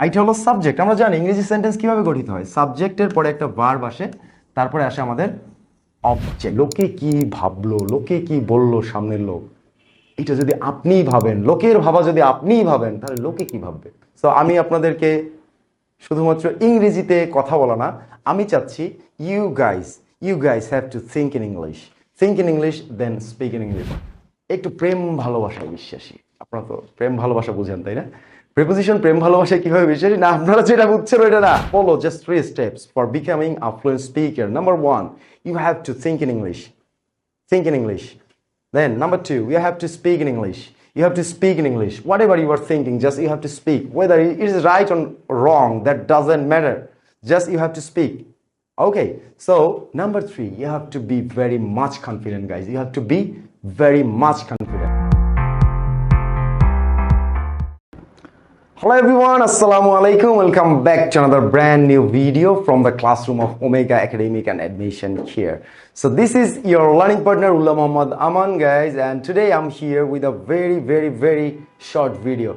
আইটা হলো সাবজেক্ট। আমরা জানি ইংরেজি সেন্টেন্স কিভাবে গঠিত হয়, সাবজেক্টের পরে একটা ভার্ব আসে, তারপরে আসে আমাদের অবজেক্ট। লোকে কি ভাবলো, লোকে কি বললো সামনের লোক, এটা যদি আপনিই ভাবেন, লোকের ভাবা যদি আপনিই ভাবেন, তাহলে লোকে কি ভাববে। সো আমি আপনাদেরকে শুধুমাত্র ইংরেজিতে কথা বলা না, আমি চাচ্ছি you guys have to think in English then speak in English. একটু প্রেম ভালোবাসায় বিশ্বাসী। আপনারা তো প্রেম ভালোবাসা বুঝেন তাই না? প্রিপোজিশন প্রেম ভালোবাসায় কিভাবে বিশ্বাসী না, আপনারা যেটা বুঝছেন ওইটা না। Follow just 3 steps for becoming a fluent speaker. Number 1, you have to think in English. Think in English. Then number 2, you have to speak in English. You have to speak in English. Whatever you are thinking, just you have to speak. Whether it is right or wrong, that doesn't matter. Just you have to speak. Okay. So number 3, you have to be very much confident, guys. You have to be very much confident. Hello everyone, Assalamu alaikum. Welcome back to another brand new video from the classroom of Omega Academic and Admission here. So this is your learning partner Ullah Muhammad Aman, guys, and today I'm here with a very short video.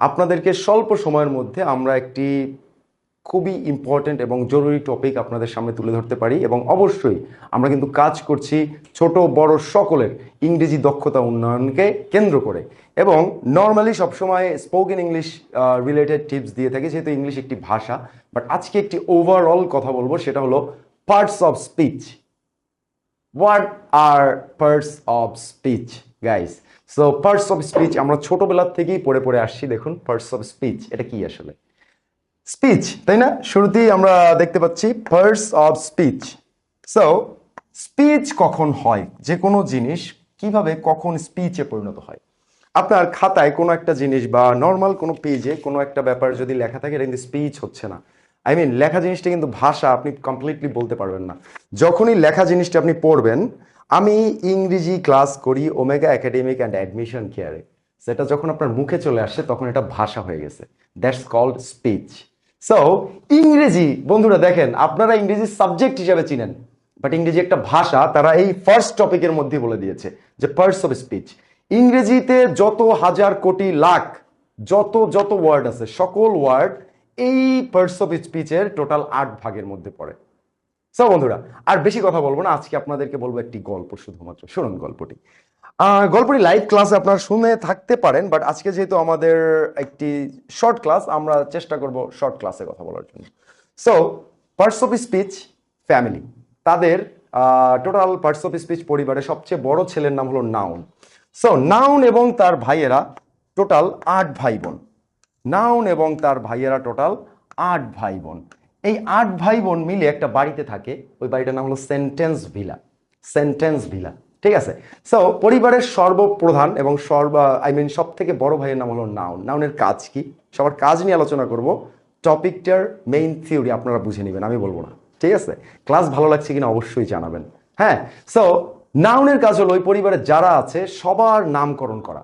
আপনাদেরকে স্বল্প সময়ের মধ্যে আমরা একটি খুবই important এবং জরুরি topic আপনাদের সামনে তুলে ধরতে পারি, এবং অবশ্যই আমরা কিন্তু কাজ করছি ছোট বড় সকলের ইংরেজি দক্ষতা উন্নয়নকে কেন্দ্র করে, এবং নর্মালি সবসময় স্পোকেন ইংলিশ রিলেটেড টিপস দিয়ে থাকি, যেহেতু ইংলিশ একটি ভাষা। বাট আজকে একটি ওভারঅল কথা বলবো, সেটা হলো parts of speech. What are parts of speech, guys? So parts of speech আমরা ছোটবেলা থেকেই পড়ে আসছি। দেখুন, পার্টস অফ স্পিচ এটা কি আসলে? স্পিচ, তাই না? শুরুতেই আমরা দেখতে পাচ্ছি parts of speech. So speech কখন হয়, যে কোনো জিনিস কিভাবে কখন স্পিচে পরিণত হয়। আপনার খাতায় কোনো একটা জিনিস বা নর্মাল কোনো পেজে কোনো একটা ব্যাপার যদি লেখা থাকে, এটা কিন্তু স্পিচ হচ্ছে না। লেখা জিনিসটা কিন্তু ভাষা, আপনি কমপ্লিটলি বলতে পারবেন না। যখনই লেখা জিনিসটা আপনি পড়বেন, আমি ইংরেজি ক্লাস করি ওমেগা একাডেমিক অ্যান্ড অ্যাডমিশন কেয়ারে, সেটা যখন আপনার মুখে চলে আসছে তখন এটা ভাষা হয়ে গেছে। That's called speech. সো ইংরেজি, বন্ধুরা দেখেন, আপনারা ইংরেজি সাবজেক্ট হিসাবে চিনেন, বাট ইংরেজি একটা ভাষা। তারা এই ফার্স্ট টপিকের মধ্যে বলে দিয়েছে যে পার্টস অফ স্পিচ। ইংরেজিতে যত হাজার কোটি লাখ যত ওয়ার্ড আছে, সকল ওয়ার্ড এই পার্টস অফ স্পিচের টোটাল 8 ভাগের মধ্যে পড়ে। সো বন্ধুরা, আর বেশি কথা বলবো না, আজকে আপনাদেরকে বলবো একটি গল্প। শুধুমাত্র শুনুন গল্পটি। গল্পটি লাইভ ক্লাসে আপনারা শুনে থাকতে পারেন, বাট আজকে যেহেতু আমাদের একটি শর্ট ক্লাস, আমরা চেষ্টা করব শর্ট ক্লাসে কথা বলার জন্য। So parts of speech family, তাদের টোটাল পার্টস অফ স্পিচ পরিবারের সবচেয়ে বড় ছেলের নাম হলো নাউন। সো নাউন এবং তার ভাইয়েরা টোটাল 8 ভাই বোন। নাউন এবং তার ভাইয়েরা টোটাল 8 ভাই বোন। এই 8 ভাই বোন মিলে একটা বাড়িতে থাকে, ওই বাড়িটার নাম হলো সেন্টেন্স ভিলা। ঠিক আছে? সো পরিবারের সর্বপ্রধান এবং সব থেকে বড় ভাইয়ের নাম হলো নাউন। নাউনের কাজ কি, সবার কাজ নিয়ে আলোচনা করব। টপিকটার মেইন থিওরি আপনারা বুঝে নেবেন, আমি বলবো না। ঠিক আছে? ক্লাস ভালো লাগছে কিনা অবশ্যই জানাবেন। হ্যাঁ, সো নাউনের কাজ হলো ওই পরিবারে যারা আছে সবার নামকরণ করা।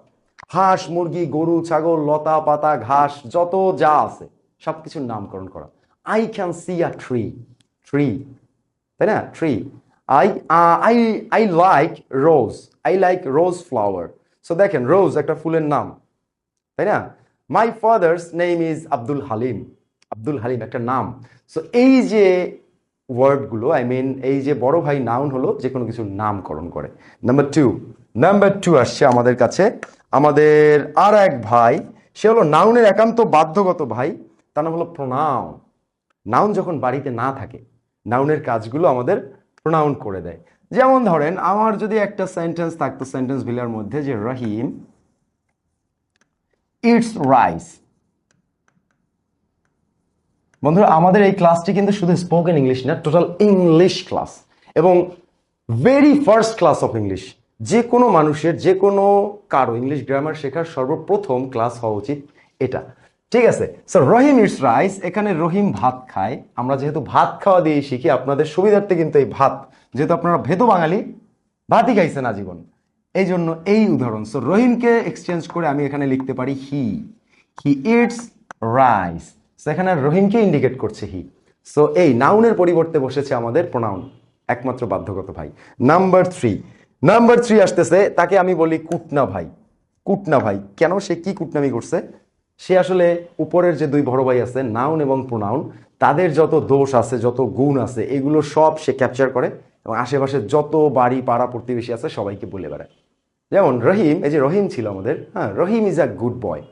হাঁস, মুরগি, গরু, ছাগল, লতা পাতা, ঘাস, যত যা আছে সবকিছুর নামকরণ করা। I can see a tree, তাই না? Tree. I like rose flower. So দেখেন, রোজ একটা ফুলের নাম, তাই না? My father's name is Abdul Halim একটা নাম। সো এই যে ওয়ার্ডগুলো, এই যে বড় ভাই নাউন হলো যে কোনো কিছুর নামকরণ করে। নাম্বার টু আসছে আমাদের কাছে, আমাদের আর এক ভাই, সে হলো নাউনের একান্ত বাধ্যগত ভাই, তার নাম হলো প্রোনাউন। নাউন যখন বাড়িতে না থাকে, নাউনের কাজগুলো আমাদের প্রোনাউন করে দেয়। যেমন ধরেন, আমার যদি একটা সেন্টেন্স থাকতো সেন্টেন্স ভিলার মধ্যে যে রহিম ইটস রাইস। বন্ধুরা, আমাদের এই ক্লাসটি কিন্তু শুধু স্পোকেন ইংলিশ না, টোটাল ইংলিশ ক্লাস, এবং very first class of English. যে কোনো মানুষের, যে কোনো কারো ইংলিশ গ্রামার শেখার সর্বপ্রথম ক্লাস হওয়া উচিত এটা। ঠিক আছে? সো রহিম ইটস রাইস, এখানে রহিম ভাত খায়। আমরা যেহেতু ভাত খাওয়া দিয়ে শিখি, আপনাদের সুবিধার্থে কিন্তু এই ভাত, যেহেতু আপনারা ভেতো বাঙালি, ভাতই খাইছেন আজীবন, এই জন্য এই উদাহরণ। সো রহিমকে এক্সচেঞ্জ করে আমি এখানে লিখতে পারি হি ইটস রাইস। সো এখানে রহিমকে ইন্ডিকেট করছে হি। সো এই নাউনের পরিবর্তে বসেছে আমাদের প্রোনাউন, একমাত্র বাধ্যগত ভাই। নাম্বার থ্রি আসতেছে, তাকে আমি বলি কুটনা ভাই। কেন? সে কি কুটনামি করছে? সে আসলে উপরের যে দুই বড় ভাই আছে নাউন এবং প্রোনাউন, তাদের যত দোষ আছে, যত গুণ আছে, এগুলো সব সে ক্যাপচার করে এবং আশেপাশে যত বাড়ি পাড়া প্রতিবেশী আছে সবাইকে বলে বেড়ায়। যেমন রহিম, এই যে রহিম ছিল আমাদের, হ্যাঁ, Rahim is a good boy.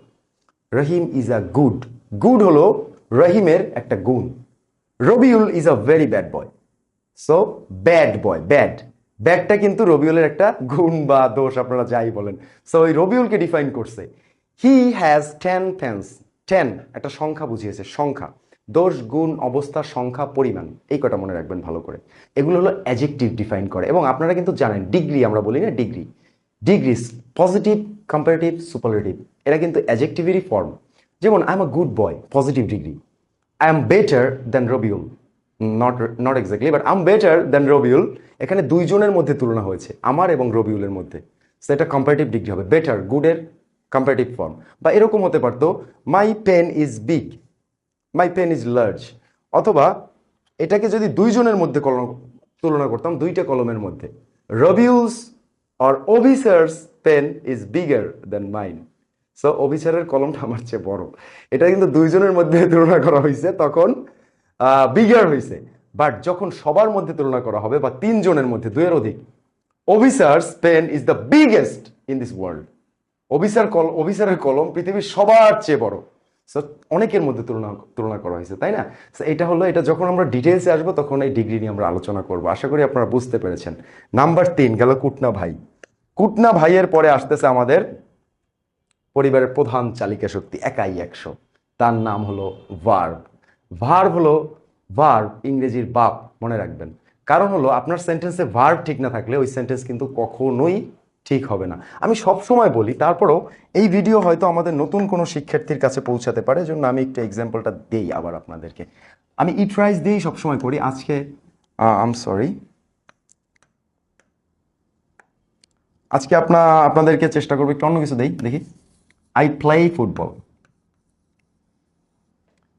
Rahim is a good, good হলো রহিমের একটা গুণ। Rabiul is a very bad boy. So bad boy, bad, ব্যাডটা কিন্তু রবিউলের একটা গুণ বা দোষ, আপনারা যাই বলেন। সো ওই রবিউলকে ডিফাইন করছে, হি হ্যাজ 10 পেন্স। 10 একটা সংখ্যা বুঝিয়েছে, সংখ্যা, দোষ, গুণ, অবস্থা, সংখ্যা, পরিমাণ, এই কটা মনে রাখবেন ভালো করে। এগুলো হলো অ্যাডজেক্টিভ ডিফাইন করে। এবং আপনারা কিন্তু জানেন ডিগ্রি, আমরা বলি না degree, degree positive, comparative, superlative, এরা কিন্তু অ্যাডজেক্টিভেরই ফর্ম। যেমন I am a good boy, positive degree. I am better than Rabiul, not not exactly, but I am better than Rabiul. এখানে দুইজনের মধ্যে তুলনা হয়েছে, আমার এবং রবিউলের মধ্যে, সেটা কম্পারেটিভ ডিগ্রি হবে। বেটার, গুডের কম্পারেটিভ ফর্ম। বা এরকম হতে পারতো, my pen is big, my pen is large. অথবা এটাকে যদি দুইজনের মধ্যে তুলনা করতাম, দুইটা কলমের মধ্যে, Rabiul's or officer's pen is bigger than mine. So অফিসারের কলমটা আমার চেয়ে বড়। এটা কিন্তু দুইজনের মধ্যে তুলনা করা হয়েছে, তখন বিগার হয়েছে। বাট যখন সবার মধ্যে তুলনা করা হবে, বা তিনজনের মধ্যে, দুইয়ের অধিক, officer's pen is the biggest in this world. অফিসারের কলম পৃথিবীর সবার চেয়ে বড়। সো অনেকের মধ্যে তুলনা করা হয়েছে, তাই না? সো এটা হলো, এটা যখন আমরা ডিটেলসে আসবো তখন এই ডিগ্রি নিয়ে আমরা আলোচনা করবো। আশা করি আপনারা বুঝতে পেরেছেন। নাম্বার 3 গেল কুটনা ভাই। কুটনা ভাইয়ের পরে আসতেছে আমাদের পরিবারের প্রধান চালিকা শক্তি, একাই 100, তার নাম হলো ভার্ব। ভার্ব হলো, ভার্ব ইংরেজির বাপ, মনে রাখবেন। কারণ হলো, আপনার সেন্টেন্সে ভার্ব ঠিক না থাকলে ওই সেন্টেন্স কিন্তু কখনোই ঠিক হবে না। আমি সব সময় বলি, তারপরেও এই ভিডিও হয়তো আমাদের নতুন কোনো শিক্ষার্থীর কাছে পৌঁছাতে পারে, জন্য আমি একটু এক্সাম্পলটা দেই আবার আপনাদেরকে। আমি ইট রাইস দিয়েই সবসময় করি। আজকে সরি, আজকে আপনাদেরকে চেষ্টা করবো একটু অন্য কিছু দেই, দেখি। I play football.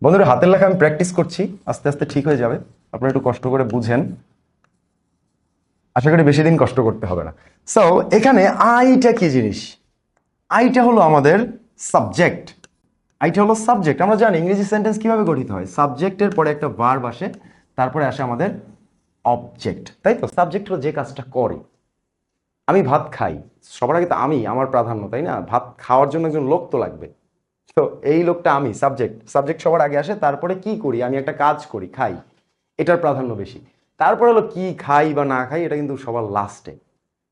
বন্ধুরা, হাতের লেখা আমি প্র্যাকটিস করছি, আস্তে আস্তে ঠিক হয়ে যাবে। আপনারা একটু কষ্ট করে বুঝেন, আশা করি বেশি দিন কষ্ট করতে হবে না। সো এখানে আইটা কি জিনিস? আইটা হলো আমাদের সাবজেক্ট। আইটা হলো সাবজেক্ট। আমরা জানি ইংরেজি সেন্টেন্স কিভাবে গঠিত হয়, সাবজেক্টের পরে একটা ভার্ব আসে, তারপরে আসে আমাদের অবজেক্ট, তাই তো? সাবজেক্ট হলো যে কাজটা করে। আমি ভাত খাই, সবার আগে তো আমি, আমার প্রাধান্য, তাই না? ভাত খাওয়ার জন্য একজন লোক তো লাগবে। তো এই লোকটা আমি, সাবজেক্ট। সাবজেক্ট সবার আগে আসে, তারপরে কি করি, আমি একটা কাজ করি, খাই, এটার প্রাধান্য বেশি। তারপরে হলো কি খাই বা না খাই, এটা কিন্তু সবার লাস্টে,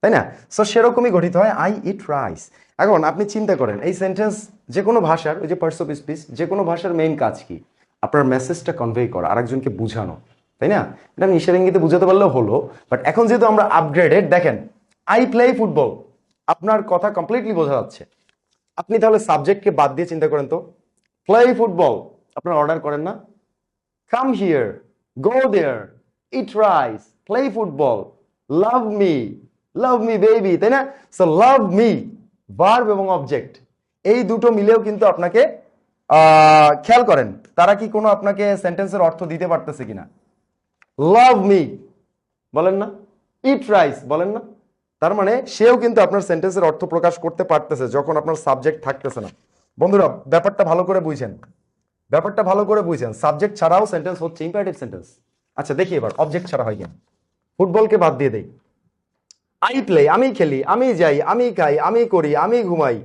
তাই না? সো সেরকমই গঠিত হয় আই ইট রাইস। এখন আপনি চিন্তা করেন, এই সেন্টেন্স যে কোনো ভাষার, ওই যে পার্টস অফ স্পিচ, যে কোনো ভাষার মেইন কাজ কি? আপনার মেসেজটা কনভে করা, আরেকজনকে বুঝানো, তাই না? এটা আমি ইশারা ইঙ্গিতে বুঝাতে পারলেও হলো। বাট এখন যেহেতু আমরা আপগ্রেডেড, দেখেন, আই প্লে ফুটবল, আপনার কথা কমপ্লিটলি বোঝা যাচ্ছে। আপনি তাহলে সাবজেক্টকে বাদ দিয়ে চিন্তা করেন তো, প্লে ফুটবল, আপনার অর্ডার করেন না? Come here, go there, eat rice, play football, love me baby, তাই না? সো লাভ মি, ভার্ব এবং অবজেক্ট, এই দুটো মিলেও কিন্তু আপনাকে খেয়াল করেন, তারা কি কোনো আপনাকে সেন্টেন্সের অর্থ দিতে পারতেছে কিনা? লাভ মি বলেন না, ইট রাইস বলেন না, তার মানে সেও কিন্তু আপনার সেন্টেন্সের অর্থ প্রকাশ করতে পারতেছে যখন আপনার সাবজেক্ট থাকতেছে না। বন্ধুরা, ব্যাপারটা ভালো করে বুঝেন, ব্যাপারটা ভালো করে বুঝেন। সাবজেক্ট ছাড়াও সেন্টেন্স হচ্ছে ইম্পারেটিভ সেন্টেন্স। আচ্ছা দেখি এবার অবজেক্ট ছাড়া হয় কেন। ফুটবলকে বাদ দিয়ে দেই, আই প্লে, আমি খেলি, আমি যাই, আমি খাই, আমি করি, আমি ঘুমাই,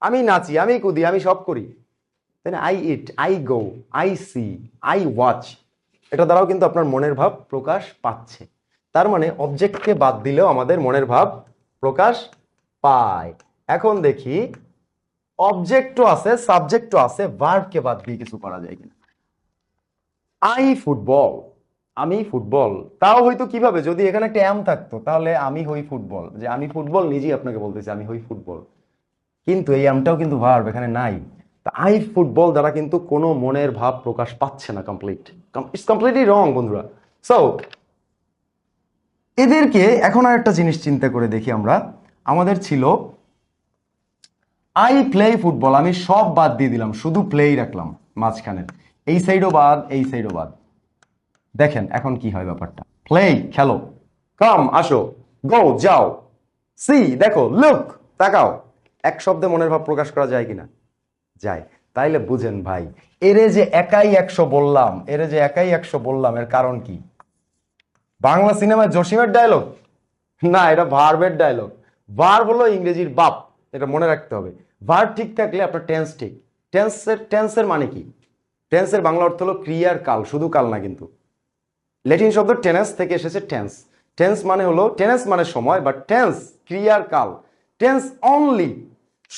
আমি নাচি, আমি কুদি, আমি সব করি, তাই না? I eat, I go, I see, I watch, এটা দ্বারাও কিন্তু আপনার মনের ভাব প্রকাশ পাচ্ছে। তার মানে অবজেক্টকে বাদ দিলেও আমাদের মনের ভাব প্রকাশ পায়। এখন দেখি, অবজেক্টও আছে, সাবজেক্টও আছে, ভার্বকে বাদ দিয়ে কিছু করা যায় কিনা। আই ফুটবল, আমি ফুটবল, তাও হয়তো কিভাবে, যদি এখানে একটা এম থাকতো, তাহলে আমি হই ফুটবল, যে আমি ফুটবল নিজেই আপনাকে বলতেছি আমি হই ফুটবল, কিন্তু এই এমটাও কিন্তু ভার্ব এখানে নাই। তা আই ফুটবল দ্বারা কিন্তু কোনো মনের ভাব প্রকাশ পাচ্ছে না, ইটস কমপ্লিটলি রং বন্ধুরা। সো এদেরকে এখন আর একটা জিনিস চিন্তা করে দেখি আমরা, আমাদের ছিল আই প্লে ফুটবল, আমি সব বাদ দিয়ে দিলাম, শুধু প্লেই রাখলাম মাঝখানে, এই সাইডও বাদ, এই সাইডও বাদ। দেখেন এখন কি হয় ব্যাপারটা, প্লে খেলো, কাম আসো, গো যাও, সি দেখো, লুক তাকাও, এক শব্দে মনের ভাব প্রকাশ করা যায় কিনা? যায়। তাইলে বুঝেন ভাই, এরে যে একাই 100 বললাম, এর কারণ কি? বাংলা সিনেমায় জসিমের ডায়লগ না, এটা ভার্বের ডায়লগ। ভার্ব হলো ইংরেজির বাপ, এটা মনে রাখতে হবে। ভার্ব ঠিক থাকলে আপনার টেন্স ঠিক। টেন্সের মানে কি? টেন্সের বাংলা অর্থ হলো ক্রিয়ার কাল, শুধু কাল না কিন্তু। ল্যাটিন শব্দ টেনেস থেকে এসেছে টেন্স। টেনেস মানে সময়, বাট টেন্স ক্রিয়ার কাল। টেন্স অনলি,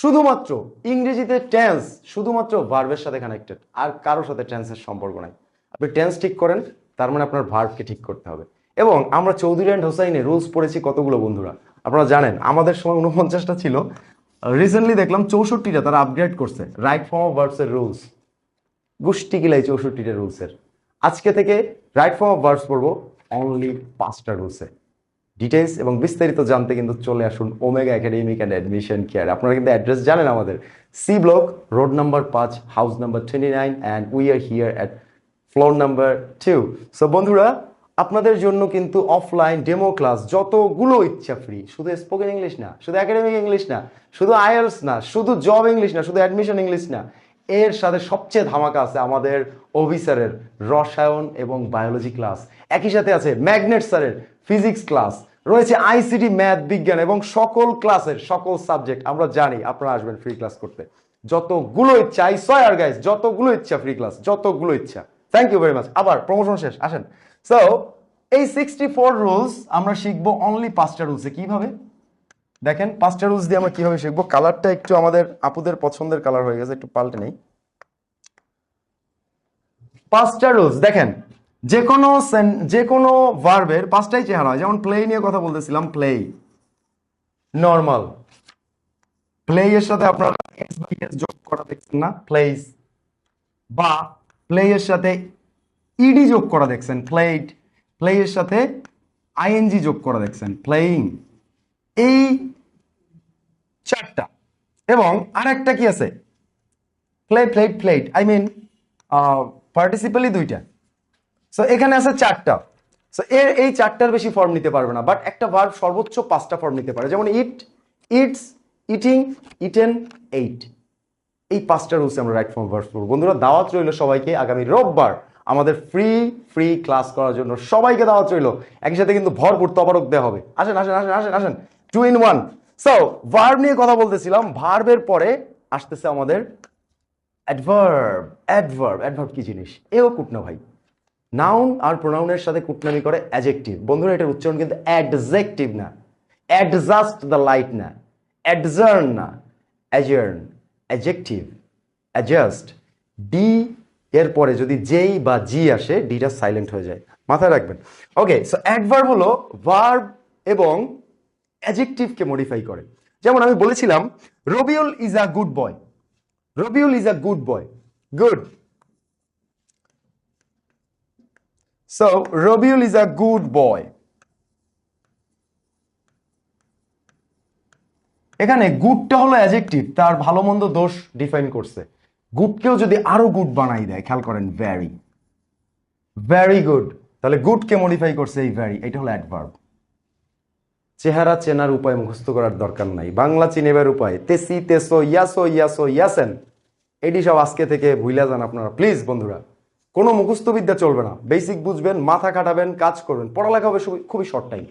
শুধুমাত্র ইংরেজিতে টেন্স শুধুমাত্র ভার্বের সাথে কানেক্টেড, আর কারোর সাথে টেন্সের সম্পর্ক নাই। আপনি টেন্স ঠিক করেন, তার মানে আপনার ভার্বকে ঠিক করতে হবে। এবং আমরা চৌধুরী অ্যান্ড হোসাইনে রুলস পড়েছি কতগুলো বন্ধুরা, আপনারা জানেন। আমাদের সময় 49টা ছিল, রিসেন্টলি দেখলাম 64টা তারা আপগ্রেড করছে। রাইট ফর্ম অফ ভার্বস এর রুলস গোষ্ঠী গিলাই 64টা রুলসের। আজকে থেকে রাইট ফর্ম অফ ভার্বস পড়বো অনলি 5টা রুলসে। ডিটেলস এবং বিস্তারিত জানতে কিন্তু চলে আসুন Omega Academic and Admission Care. আপনারা কিন্তু অ্যাড্রেস জানেন আমাদের, C block, road number 5, house number 29, and we are here at floor number 2। So বন্ধুরা, আপনাদের জন্য কিন্তু অফলাইন ডেমো ক্লাস যতগুলো ইচ্ছা ফ্রি। শুধু স্পোকেন ইংলিশ না, শুধু একাডেমিক ইংলিশ না, শুধু আইএলস না, শুধু জব ইংলিশ না, শুধু অ্যাডমিশন ইংলিশ না, এর সাথে সবচেয়ে ধামাকা আছে আমাদের অফিসারের রসায়ন এবং বায়োলজি ক্লাস। একই সাথে আছে ম্যাগনেট স্যারের ফিজিক্স ক্লাস, রয়েছে আইসিটি, ম্যাথ, বিজ্ঞান এবং সকল ক্লাসের সকল সাবজেক্ট। আমরা জানি আপনারা আসবেন ফ্রি ক্লাস করতে, যতগুলো ইচ্ছা। আই সয়ার গাইস, যতগুলো ইচ্ছা ফ্রি ক্লাস, যতগুলো ইচ্ছা। Thank you very much. আবার প্রমোশন শেষ, আসেন। সো এই 64 রুলস আমরা শিখবো অনলি 5টা রুলসে। কিভাবে দেখেন, 5টা রুলস দিয়ে আমরা কিভাবে শিখবো। কালারটা একটু আমাদের আপুদের পছন্দের কালার হয়ে গেছে, একটু পাল্টে নেই। 5টা রুলস দেখেন, যে কোনো ভার্বের 5টাই চেহারা হয়। যেমন প্লে নিয়ে কথা বলতেছিলাম, প্লে নর্মাল, প্লে এর সাথে আপনারা যোগ করা দেখছেন না, প্লেস। বা প্লে এর সাথে ইডি যোগ করা দেখছেন, প্লেড। প্লে এর সাথে আইএনজি যোগ করা দেখছেন, প্লেইং। এই 4টা। এবং আরেকটা কি আছে, প্লেড, আই মিন পার্টিসিপালি 2টা। সো এখানে আছে 4টা। সো এই 4টার বেশি ফর্ম নিতে পারবে না, বাট একটা ভার্ব সর্বোচ্চ 5টা ফর্ম নিতে পারে। যেমন ইট, ইটস, ইটিং, ইটেন, এইট। এই 5টা রুলসে আমরা রাইট ফর্ম ভার্বস পড়ব। বন্ধুরা, দাওয়াত রইল সবাইকে আগামী রোববার আমাদের ফ্রি ক্লাস করার জন্য। সবাইকে দাওয়াত রইল, একই সাথে কিন্তু ভরপুর তবারক দেওয়া হবে। আসেন আসেন আসেন আসেন আসেন, 2 in 1। সো ভার্ব নিয়ে কথা বলতেছিলাম, ভার্বের পরে আসতেছে আমাদের অ্যাডভার্ব কি জিনিস? এও কুটনা ভাই। নাউন আর প্রোনাউনের সাথে কুটনামি করে অ্যাডজেক্টিভ। বন্ধুরা, এটার উচ্চারণ কিন্তু অ্যাডজেক্টিভ না, অ্যাডজাস্ট দ্য লাইট না, অ্যাডজার্ন না, অ্যাজার্ন, অ্যাডজেক্টিভ, অ্যাডজাস্ট। ডি এর পরে যদি জেই বা জি আসে, ডিটা সাইলেন্ট হয়ে যায়, মাথায় রাখবেন। ওকে, সো অ্যাডভার্ব হলো ভার্ব এবং অ্যাডজেক্টিভকে মডিফাই করে। যেমন আমি বলেছিলাম, Rabiul is a good boy. Rabiul is a good boy, good. So Rabiul is a good বয়। এখানে গুডটা হলো অ্যাডজেক্টিভ, তার ভালো মন্দ দোষ ডিফাইন করছে। গুডকেও যদি আরো গুড বানাই দেয়, খেয়াল করেন, ভেরি গুড, তাহলে গুডকে মডিফাই করছে এই ভেরি। এটা হলো অ্যাডভার্ব। চেহারা চেনার উপায় মুখস্থ করার দরকার নাই, বাংলা চিনেবার উপায়। তেসি, তেসো, ইয়াসো, ইয়াসেন, এটি সব আজকে থেকে ভুইলা যান আপনারা প্লিজ। বন্ধুরা, কোনো মুখস্থবিদ্যা চলবে না, বেসিক বুঝবেন, মাথা খাটাবেন, কাজ করবেন। পড়ালেখা হবে খুবই শর্ট টাইম,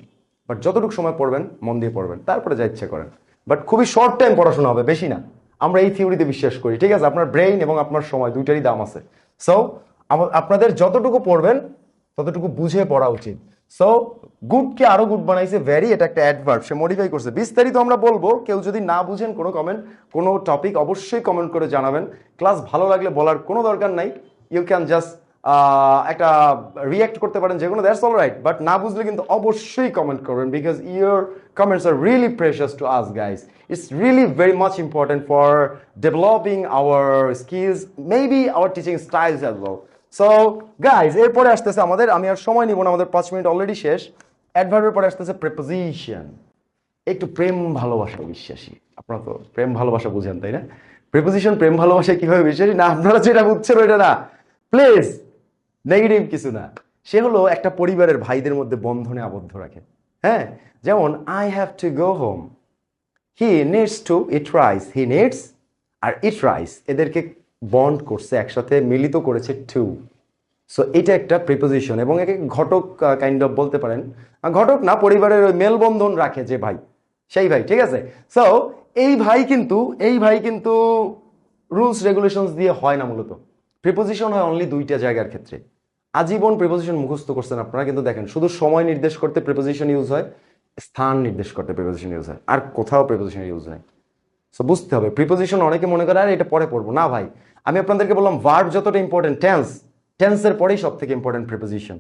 বাট যতটুকু সময় পড়বেন মন দিয়ে পড়বেন, তারপরে যা ইচ্ছে করেন, বাট খুবই শর্ট টাইম পড়াশোনা হবে, বেশি না। আমরা এই থিওরিতে বিশ্বাস করি, ঠিক আছে? আপনার ব্রেইন এবং আপনার সময় দুইটারই দাম আছে। সো আপনাদের যতটুকু পড়বেন ততটুকু বুঝে পড়া উচিত। সো গুডকে আরো গুড বানাইছে ভেরি, এটা একটা অ্যাডভার্ব, সে মডিফাই করছে। বিস্তারিত আমরা বলবো, কেউ যদি না বুঝেন কোনো টপিক, অবশ্যই কমেন্ট করে জানাবেন। ক্লাস ভালো লাগলে বলার কোনো দরকার নাই, ইউ ক্যান জাস্ট একটা রিয়াক্ট করতে পারেন যে কোনো, দ্যাটস অল রাইট। বাট না বুঝলে কিন্তু অবশ্যই কমেন্ট করবেন, because your comments are really precious to us guys. It's really very much important for developing our skills, maybe our teaching styles as well. So guys, এরপরে আসতেছে আমাদের, আমি আর সময় নিব না, আমাদের 5 মিনিট অলরেডি শেষ। অ্যাডভার্বের পরে আসতেছে প্রিপোজিশন। একটু প্রেম ভালোবাসা বিশ্বাসী, আপনারা তো প্রেম ভালোবাসা বুঝেন তাই না? প্রিপোজিশন প্রেম ভালোবাসায় কিভাবে বিশ্বাসী না, আপনারা যেটা বুঝছেন ওইটা না প্লিজ, নেগেটিভ কিছু না। সে হলো একটা পরিবারের ভাইদের মধ্যে বন্ধনে আবদ্ধ রাখে। হ্যাঁ, যেমন I have to go home, he needs to eat rice, he needs আর ইট রাইস, এদেরকে বন্ড করছে, একসাথে মিলিত করেছে টু। সো এটা একটা প্রিপোজিশন, এবং একে ঘটক কাইন্ড অফ বলতে পারেন। ঘটক না, পরিবারের ওই মেলবন্ধন রাখে যে ভাই, সেই ভাই, ঠিক আছে। সো এই ভাই কিন্তু রুলস রেগুলেশনস দিয়ে হয় না। মূলত প্রিপোজিশন হয় অনলি দুইটা জায়গার ক্ষেত্রে। আজীবন প্রিপোজিশন মুখস্থ করছেন আপনারা, কিন্তু দেখেন শুধু সময় নির্দেশ করতে প্রিপোজিশন ইউজ হয়, স্থান নির্দেশ করতে প্রিপোজিশন ইউজ হয়, আর কোথাও প্রিপোজিশন ইউজ নাই। সো বুঝতে হবে প্রিপোজিশন। অনেকে মনে করে আর এটা পরে পড়বো না ভাই, আমি আপনাদেরকে বললাম ভার্ব যতটা ইম্পর্টেন্ট, টেন্সের পরেই সব থেকে ইম্পর্টেন্ট প্রিপোজিশন।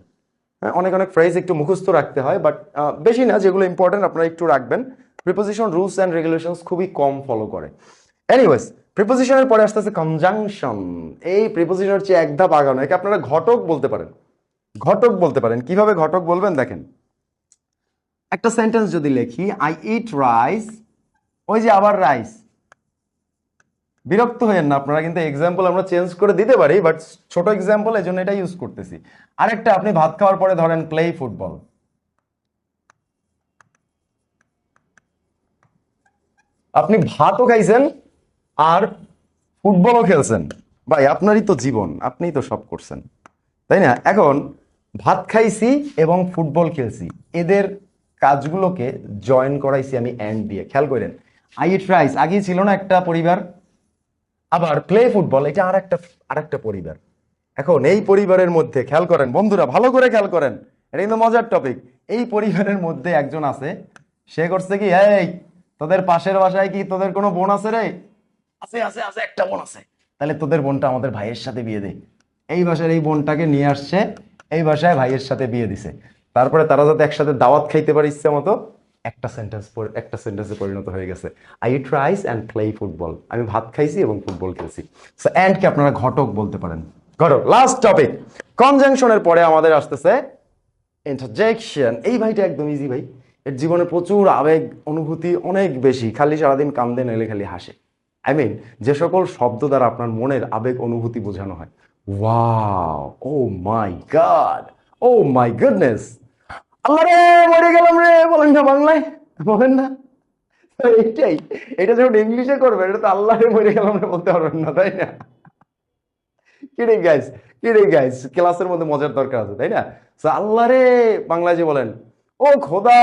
হ্যাঁ, অনেক ফ্রেজ একটু মুখস্থ রাখতে হয়, বাট বেশি না, যেগুলো ইম্পর্টেন্ট আপনারা একটু রাখবেন। প্রিপোজিশন রুলস অ্যান্ড রেগুলেশনস খুবই কম ফলো করে। এনিওয়েজ, প্রিপোজিশনের পরে আসতেছে কনজাংশন। এই প্রিপোজিশনের চেয়ে এক ধাপ আগানো, একে আপনারা ঘটক বলতে পারেন। ঘটক বলতে পারেন। কিভাবে ঘটক বলবেন দেখেন, একটা সেন্টেন্স যদি লিখি, আই ইট রাইস, ওই যে আবার রাইস, বিরক্ত হয়েন না আপনারা, কিন্তু এক্সাম্পল আমরা চেঞ্জ করে দিতে পারি, বাট ছোট এক্সাম্পল, এই জন্য এটা ইউজ করতেছি। আরেকটা, আপনি ভাত খাওয়ার পরে ধরেন প্লে ফুটবল, আপনি ভাতও খাইছেন আর ফুটবলও খেলছেন, ভাই আপনারই তো জীবন, আপনিই তো সব করছেন, তাই না? এখন ভাত খাইছি এবং ফুটবল খেলছি, এদের কাজগুলোকে জয়েন করাইছি আমি এন্ড দিয়ে। খেয়াল করেন, আই ইট রাইস আগেই ছিল না একটা পরিবার, আবার প্লে ফুটবল এটা আরেকটা পরিবার। এখন এই পরিবারের মধ্যে খেয়াল করেন বন্ধুরা, ভালো করে খেয়াল করেন, এটা কিন্তু মজার টপিক। এই পরিবারের মধ্যে একজন আছে, সে করছে কি, এই তোদের পাশের বাসায় কি তোদের কোনো বোন আছে রে? আছে আছে আছে, একটা বোন আছে, তাহলে তোদের বোনটা আমাদের ভাইয়ের সাথে বিয়ে দে। এই বাসার এই বোনটাকে নিয়ে আসছে, এই বাসায় ভাইয়ের সাথে বিয়ে দিছে। তারপরে তারা যাতে একসাথে দাওয়াত খাইতে পারে ইচ্ছে মতো, একটা সেন্টেন্সে পরিণত হয়ে গেছে, I eat rice and play football. আমি ভাত খাইছি এবং ফুটবল খেলছি। সো অ্যান্ডকে আপনারা ঘটক বলতে পারেন। ঘটক। লাস্ট টপিক, কনজাংশনের পরে আমাদের আসতেছে ইন্টারজেকশন। এই ভাইটা একদম ইজি ভাই, এর জীবনে প্রচুর আবেগ অনুভূতি অনেক বেশি, খালি সারাদিন কান্দে নইলে খালি হাসে। আই মিন, যে সকল শব্দ দ্বারা আপনার মনের আবেগ অনুভূতি বোঝানো হয়। Wow, oh my god, oh my goodness, Allah রে মরে গেলাম রে, বলেন না বাংলায়, বলেন না। এইটাই, এটা যখন ইংলিশে করবেন, এটা তো আল্লাহ রে মরে গেলাম রে বলতে পারবেন না, তাই না? কিরে গাইস, ক্লাসের মধ্যে মজার দরকার আছে, তাই না? সো আল্লাহ রে বাংলায় যে বলেন, ও খোদা,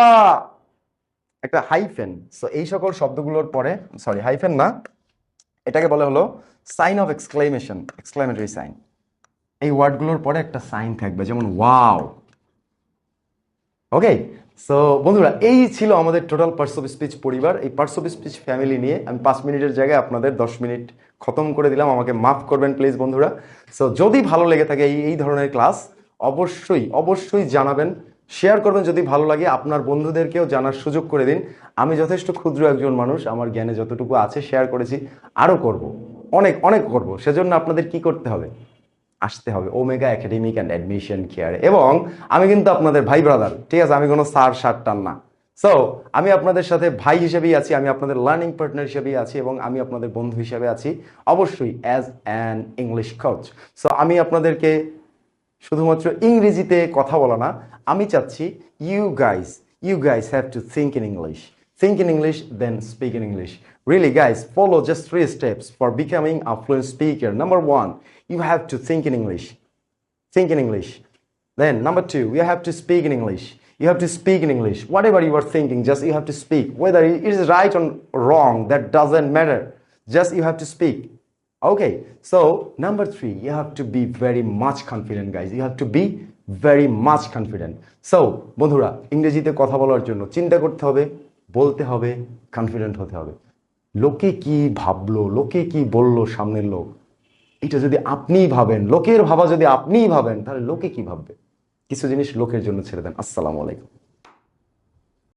একটা হাইফেন। সো এই সকল শব্দগুলোর পরে, সরি হাইফেন না, এটাকে বলে হলো sign of exclamation, exclamatory sign. এই ওয়ার্ডগুলোর পরে একটা সাইন থাকবে, যেমন ওয়াও। ওকে, সো বন্ধুরা, এই ছিল আমাদের টোটাল পার্টস অফ স্পিচ পরিবার। এই পার্টস অফ স্পিচ ফ্যামিলি নিয়ে আমি 5 মিনিটের জায়গায় আপনাদের 10 মিনিট খতম করে দিলাম, আমাকে মাফ করবেন প্লিজ বন্ধুরা। সো যদি ভালো লেগে থাকে এই ধরনের ক্লাস, অবশ্যই জানাবেন, শেয়ার করবেন। যদি ভালো লাগে আপনার বন্ধুদেরকেও জানার সুযোগ করে দিন। আমি যথেষ্ট ক্ষুদ্র একজন মানুষ, আমার জ্ঞানে যতটুকু আছে শেয়ার করেছি, আরও করব, অনেক করব। সেজন্য আপনাদের কি করতে হবে? আসতে হবে ওমেগা একাডেমিক অ্যান্ড অ্যাডমিশন কেয়ারে। এবং আমি কিন্তু আপনাদের ভাই ব্রাদার, ঠিক আছে? আমি কোনো সার টান না। সো আমি আপনাদের সাথে ভাই হিসেবেই আছি, আমি আপনাদের লার্নিং পার্টনার হিসেবেই আছি, এবং আমি আপনাদের বন্ধু হিসেবে আছি, অবশ্যই as an English coach. So আমি আপনাদেরকে শুধুমাত্র ইংরেজিতে কথা বলা না, আমি চাচ্ছি you guys have to think in English, then speak in English. Really guys, follow just 3 steps for becoming a fluent speaker. Number 1, you have to think in English. Then number 2, you have to speak in English. You have to speak in English. Whatever you are thinking, just you have to speak. Whether it is right or wrong, that doesn't matter. Just you have to speak. Okay, so number 3, you have to be very much confident guys. You have to be very much confident. So বন্ধুরা, ইংরেজিতে কথা বলার জন্য চিন্তা করতে হবে, বলতে হবে, কনফিডেন্ট হতে হবে। লোকে কি ভাবলো, লোকে কি বললো সামনের লোক, এটা যদি আপনিই ভাবেন, লোকের ভাবা যদি আপনিই ভাবেন, তাহলে লোকে কি ভাববে? কিছু জিনিস লোকের জন্য ছেড়ে দেন। আসসালামু আলাইকুম।